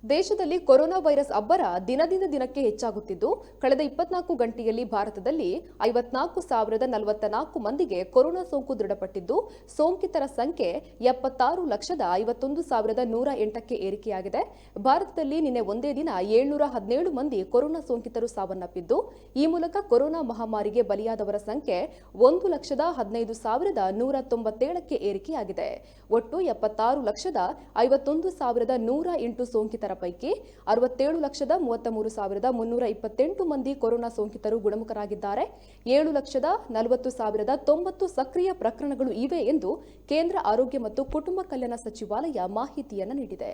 ದೇಶದಲ್ಲಿ corona virus ಅಬ್ಬರ ದಿನದಿಂದ ದಿನಕ್ಕೆ ಹೆಚ್ಚಾಗುತ್ತಿದ್ದು ಕಳೆದ 24 ಗಂಟೆಯಲ್ಲಿ ಭಾರತದಲ್ಲಿ 54,044 ಮಂದಿಗೆ ಕೊರೋನಾ ಸೋಂಕು ದೃಢಪಟ್ಟಿದ್ದು ಸೋಂಕಿತರ ಸಂಖ್ಯೆ 76,51,108ಕ್ಕೆ ಏರಿಕೆಯಾಗಿದೆ. ಭಾರತದಲ್ಲಿ ನಿನ್ನೆ ಒಂದೇ ದಿನ 717 ಮಂದಿ ಕೊರೋನಾ ಸೋಂಕಿತರು ಸಾವನ್ನಪ್ಪಿದ್ದು ಈ ಮೂಲಕ ಕೊರೋನಾ ಮಹಾಮಾರಿಗೆ ಬಲಿಯಾದವರ ಸಂಖ್ಯೆ 1,15,197ಕ್ಕೆ ಏರಿಕೆಯಾಗಿದೆ. ಒಟ್ಟು 76,51,108 ಸೋಂಕಿತರ ಪೈಕಿ 67,33,328 ಮಂದಿ ಕೊರೋನಾ ಸೋಂಕಿತರು ಗುಣಮುಖರಾಗಿದ್ದಾರೆ. 7,40,90 ಸಕ್ರಿಯ ಪ್ರಕರಣಗಳು ಇವೆ ಎಂದು ಕೇಂದ್ರ ಆರೋಗ್ಯ ಮತ್ತು ಕುಟುಂಬ ಕಲ್ಯಾಣ ಸಚಿವಾಲಯ ಮಾಹಿತಿಯನ್ನು ನೀಡಿದೆ.